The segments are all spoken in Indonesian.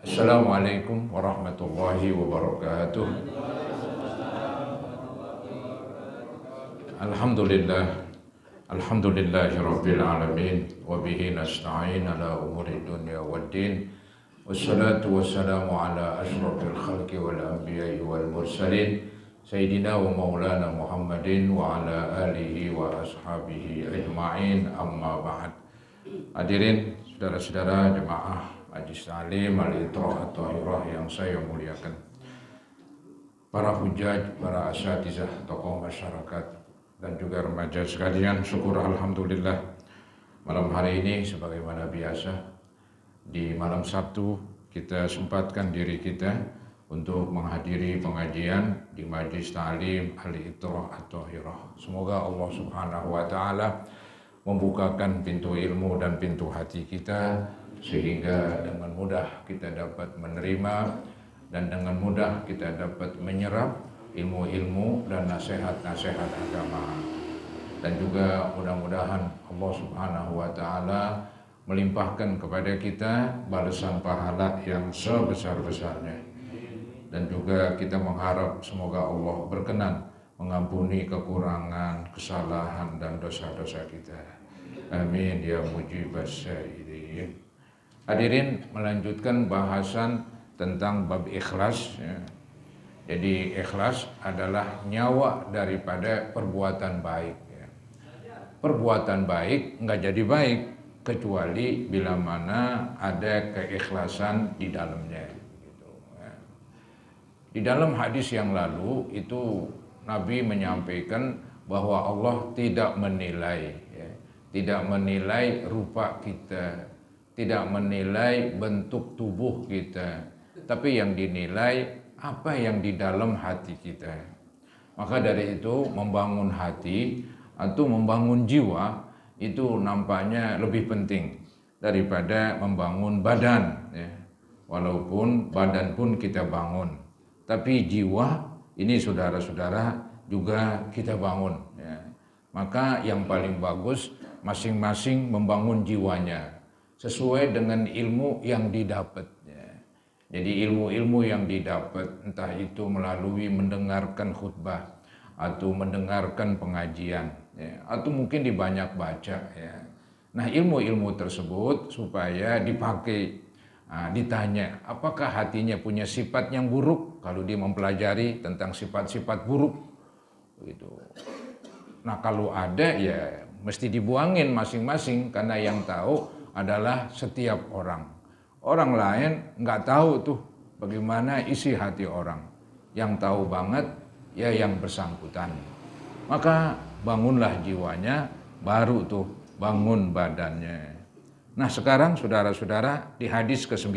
Assalamualaikum warahmatullahi wabarakatuh. Alhamdulillah, alhamdulillahirabbil alamin wa bihi nasta'in ala umuri dunya waddin. Wassalatu wassalamu ala asyrafil khalqi wal anbiya'i wal mursalin sayyidina wa maulana Muhammadin wa ala alihi wa ashabihi ajma'in, amma ba'd. Hadirin saudara-saudara jemaah Majlis Ta'lim Al-Itrah At-Thahirah yang saya muliakan, para hujaj, para asatizah, tokoh masyarakat, dan juga remaja sekalian, syukur alhamdulillah malam hari ini sebagaimana biasa di malam Sabtu kita sempatkan diri kita untuk menghadiri pengajian di Majlis Ta'lim Al-Itrah At-Thahirah. Semoga Allah Subhanahu wa taala membukakan pintu ilmu dan pintu hati kita, sehingga dengan mudah kita dapat menerima dan dengan mudah kita dapat menyerap ilmu-ilmu dan nasihat-nasihat agama. Dan juga mudah-mudahan Allah Subhanahu wa taala melimpahkan kepada kita balasan pahala yang sebesar-besarnya. Dan juga kita mengharap semoga Allah berkenan mengampuni kekurangan, kesalahan dan dosa-dosa kita. Amin ya mujibas sya'irin. Hadirin, melanjutkan bahasan tentang bab ikhlas ya. Jadi ikhlas adalah nyawa daripada perbuatan baik ya. Perbuatan baik nggak jadi baik kecuali bila mana ada keikhlasan di dalamnya gitu, ya. Di dalam hadis yang lalu itu Nabi menyampaikan bahwa Allah tidak menilai ya, tidak menilai rupa kita, tidak menilai bentuk tubuh kita, tapi yang dinilai apa yang di dalam hati kita. Maka dari itu membangun hati atau membangun jiwa itu nampaknya lebih penting daripada membangun badan ya. Walaupun badan pun kita bangun, tapi jiwa ini saudara-saudara juga kita bangun ya. Maka yang paling bagus masing-masing membangun jiwanya sesuai dengan ilmu yang didapat ya. Jadi ilmu-ilmu yang didapat entah itu melalui mendengarkan khutbah atau mendengarkan pengajian ya, atau mungkin dibanyak baca ya. Nah, ilmu-ilmu tersebut supaya dipakai. Nah, ditanya apakah hatinya punya sifat yang buruk kalau dia mempelajari tentang sifat-sifat buruk gitu. Nah, kalau ada ya mesti dibuangin masing-masing, karena yang tahu adalah setiap orang. Orang lain nggak tahu tuh bagaimana isi hati orang. Yang tahu banget ya yang bersangkutan. Maka bangunlah jiwanya, baru tuh bangun badannya. Nah, sekarang saudara-saudara di hadis ke-9.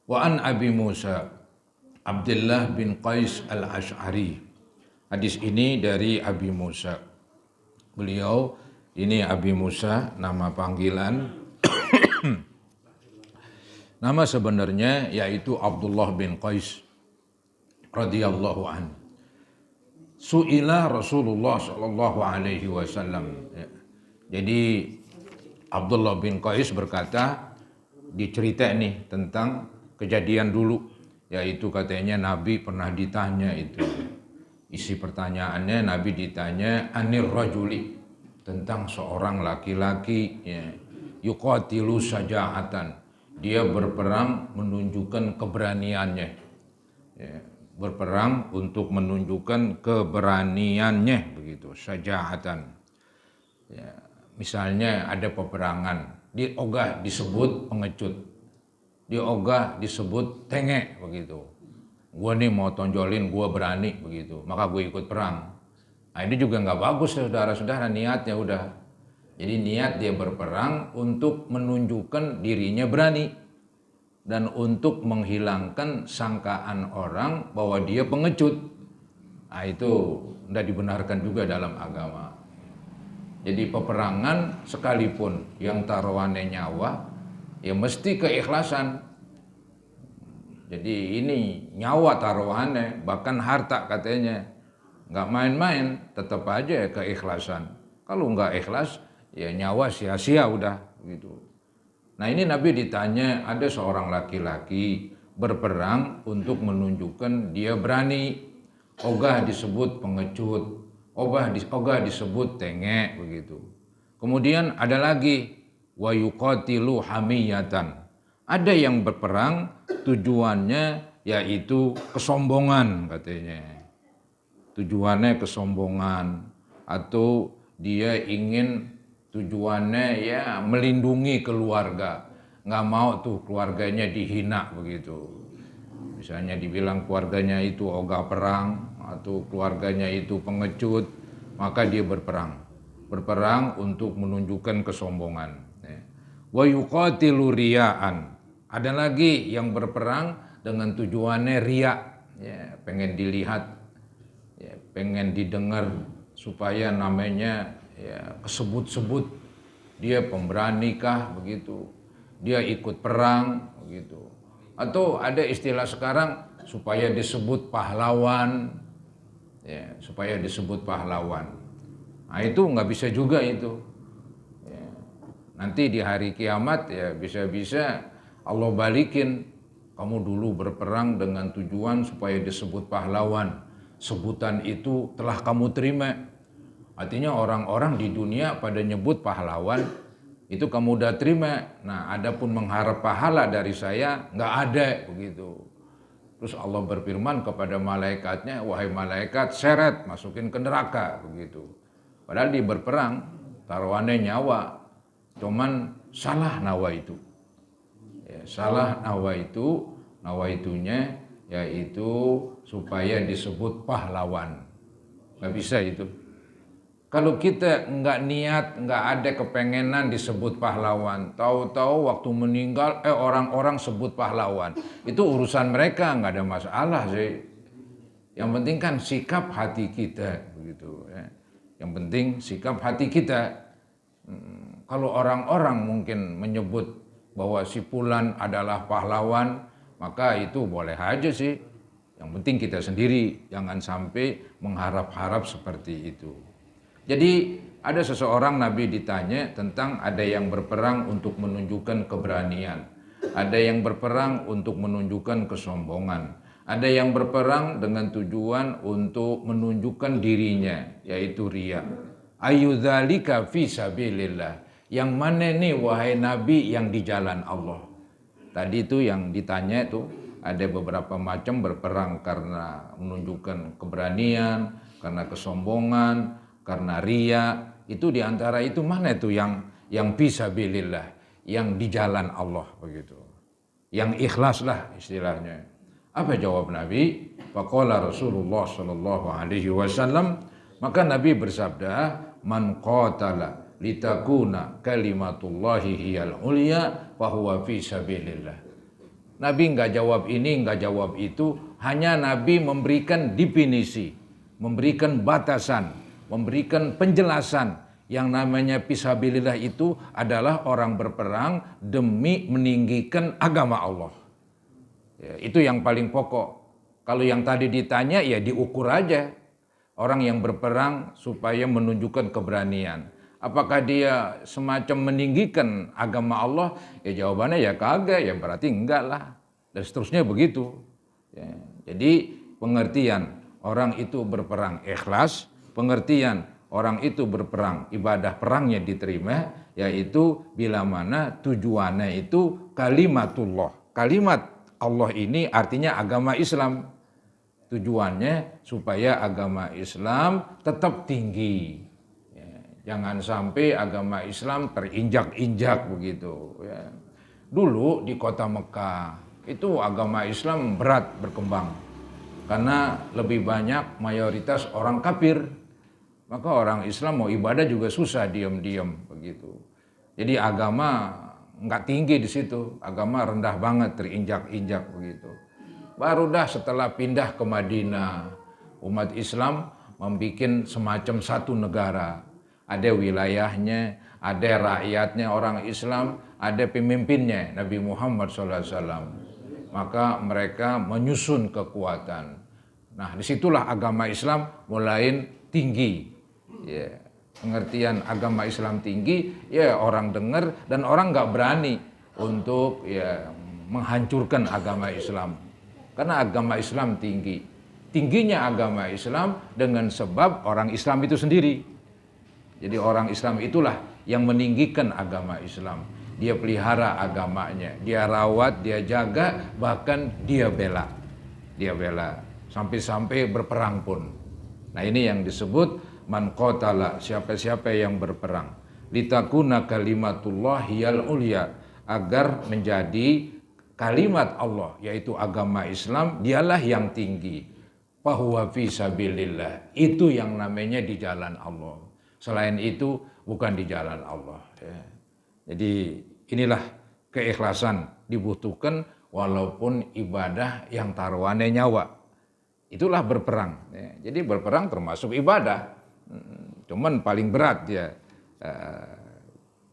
Wa an Abi Musa Abdullah bin Qais al-Ash'ari. Hadis ini dari Abi Musa. Beliau ini Abi Musa nama panggilan. Nama sebenarnya yaitu Abdullah bin Qais radhiyallahu anhu. Su'ila Rasulullah sallallahu alaihi wasallam. Jadi Abdullah bin Qais berkata, dicerita nih tentang kejadian dulu, yaitu katanya Nabi pernah ditanya itu. Isi pertanyaannya Nabi ditanya anir rajuli, tentang seorang laki-laki ya, yuqatilu saja'atan, dia berperang menunjukkan keberaniannya ya, berperang untuk menunjukkan keberaniannya begitu, saja'atan ya. Misalnya ada peperangan, di ogah disebut pengecut, di ogah disebut tengek begitu. Gua nih mau tonjolin gua berani begitu, maka gue ikut perang. Nah, ini juga nggak bagus saudara-saudara, niatnya udah. Jadi niat dia berperang untuk menunjukkan dirinya berani dan untuk menghilangkan sangkaan orang bahwa dia pengecut. Nah, itu tidak dibenarkan juga dalam agama. Jadi peperangan sekalipun yang taruhannya nyawa, ya mesti keikhlasan. Jadi ini nyawa taruhannya, bahkan harta katanya. Nggak main-main, tetap aja keikhlasan. Kalau nggak ikhlas, ya nyawa sia-sia udah gitu. Nah ini Nabi ditanya, ada seorang laki-laki berperang untuk menunjukkan dia berani. Ogah disebut pengecut, ogah disebut tengek begitu. Kemudian ada lagi wa yuqatilu hamiyatan. Ada yang berperang tujuannya yaitu kesombongan katanya. Tujuannya kesombongan atau dia ingin tujuannya ya melindungi keluarga. Nggak mau tuh keluarganya dihina begitu. Misalnya dibilang keluarganya itu ogah perang atau keluarganya itu pengecut, maka dia berperang. Berperang untuk menunjukkan kesombongan. Wa yuqatilu riya'an. Ada lagi yang berperang dengan tujuannya riya, ya, pengen dilihat, ya, pengen didengar supaya namanya ya, kesebut-sebut dia pemberani kah begitu, dia ikut perang begitu. Atau ada istilah sekarang supaya disebut pahlawan, ya, supaya disebut pahlawan. Nah itu nggak bisa juga itu. Ya. Nanti di hari kiamat ya bisa-bisa Allah balikin, kamu dulu berperang dengan tujuan supaya disebut pahlawan. Sebutan itu telah kamu terima. Artinya orang-orang di dunia pada nyebut pahlawan, itu kamu udah terima. Nah, adapun mengharap pahala dari saya nggak ada begitu. Terus Allah berfirman kepada malaikatnya, wahai malaikat, seret, masukin ke neraka begitu. Padahal dia berperang, taruhannya nyawa, cuman salah nawa itu. Ya, salah nawa itunya yaitu supaya disebut pahlawan. Nggak bisa itu. Kalau kita nggak niat, nggak ada kepengenan disebut pahlawan, tahu-tahu waktu meninggal orang-orang sebut pahlawan, itu urusan mereka, nggak ada masalah sih. Yang penting kan sikap hati kita begitu. Ya. Yang penting sikap hati kita. Kalau orang-orang mungkin menyebut bahwa si Fulan adalah pahlawan, maka itu boleh aja sih. Yang penting kita sendiri jangan sampai mengharap-harap seperti itu. Jadi ada seseorang Nabi ditanya tentang ada yang berperang untuk menunjukkan keberanian. Ada yang berperang untuk menunjukkan kesombongan. Ada yang berperang dengan tujuan untuk menunjukkan dirinya, yaitu riya. Ayyudzalika fi sabilillah. Yang mana nih wahai Nabi yang di jalan Allah? Tadi itu yang ditanya itu ada beberapa macam berperang karena menunjukkan keberanian, karena kesombongan, karena riya. Itu diantara itu mana itu yang fi sabilillah, yang di jalan Allah begitu. Yang ikhlas lah istilahnya. Apa jawab Nabi? Faqala Rasulullah sallallahu alaihi wasallam, maka Nabi bersabda, man qatala litakuna kalimatullahi hiyal ulya fahuwa fi sabilillah. Nabi enggak jawab ini, enggak jawab itu, hanya Nabi memberikan definisi, memberikan batasan, memberikan penjelasan. Yang namanya fisabilillah itu adalah orang berperang demi meninggikan agama Allah. Ya, itu yang paling pokok. Kalau yang tadi ditanya ya diukur aja. Orang yang berperang supaya menunjukkan keberanian. Apakah dia semacam meninggikan agama Allah? Ya jawabannya ya kagak, ya berarti enggak lah. Dan seterusnya begitu. Ya, jadi pengertian orang itu berperang ikhlas, pengertian orang itu berperang ibadah perangnya diterima, yaitu bila mana tujuannya itu kalimatullah. Kalimat Allah ini artinya agama Islam. Tujuannya supaya agama Islam tetap tinggi. Ya, jangan sampai agama Islam terinjak-injak begitu. Ya. Dulu di kota Mekah itu agama Islam berat berkembang. Karena lebih banyak mayoritas orang kafir. Maka orang Islam mau ibadah juga susah diam-diam begitu. Jadi agama nggak tinggi di situ, agama rendah banget, terinjak-injak begitu. Baru dah setelah pindah ke Madinah, umat Islam membuat semacam satu negara. Ada wilayahnya, ada rakyatnya orang Islam, ada pemimpinnya Nabi Muhammad SAW. Maka mereka menyusun kekuatan. Nah disitulah agama Islam mulai tinggi. Ya. Pengertian agama Islam tinggi, ya orang dengar dan orang nggak berani untuk ya menghancurkan agama Islam. Karena agama Islam tinggi. Tingginya agama Islam dengan sebab orang Islam itu sendiri. Jadi orang Islam itulah yang meninggikan agama Islam. Dia pelihara agamanya, dia rawat, dia jaga, bahkan dia bela. Dia bela sampai-sampai berperang pun. Nah, ini yang disebut man qatala, siapa-siapa yang berperang, litakuna kalimatullah hiyal ulya, agar menjadi kalimat Allah yaitu agama Islam dialah yang tinggi. Fahuwa fi sabilillah, itu yang namanya di jalan Allah. Selain itu bukan di jalan Allah ya. Jadi inilah keikhlasan dibutuhkan walaupun ibadah yang taruhannya nyawa. Itulah berperang ya. Jadi berperang termasuk ibadah. Cuman paling berat ya.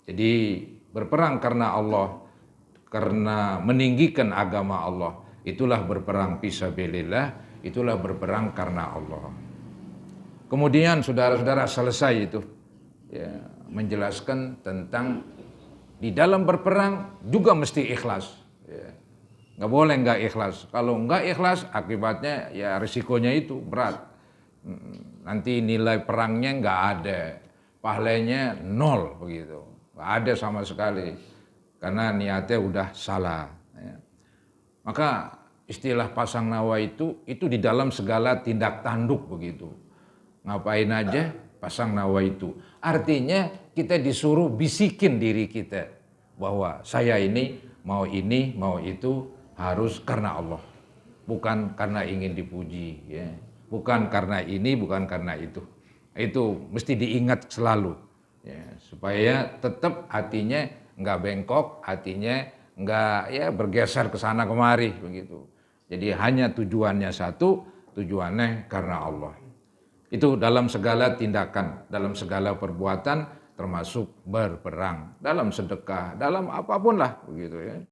Jadi berperang karena Allah, karena meninggikan agama Allah, itulah berperang fisabilillah, itulah berperang karena Allah. Kemudian saudara-saudara selesai itu ya, menjelaskan tentang di dalam berperang juga mesti ikhlas. Ya. Nggak boleh nggak ikhlas. Kalau nggak ikhlas akibatnya ya risikonya itu berat. Nanti nilai perangnya nggak ada, pahalanya nol begitu, nggak ada sama sekali, karena niatnya udah salah. Ya. Maka istilah pasang nawa itu di dalam segala tindak tanduk begitu. Ngapain aja pasang nawa itu. Artinya kita disuruh bisikin diri kita bahwa saya ini, mau itu harus karena Allah, bukan karena ingin dipuji. Ya. Bukan karena ini, bukan karena itu. Itu mesti diingat selalu. Ya, supaya tetap hatinya nggak bengkok, hatinya nggak ya bergeser ke sana kemari begitu. Jadi hanya tujuannya satu, tujuannya karena Allah. Itu dalam segala tindakan, dalam segala perbuatan, termasuk berperang, dalam sedekah, dalam apapun lah begitu ya.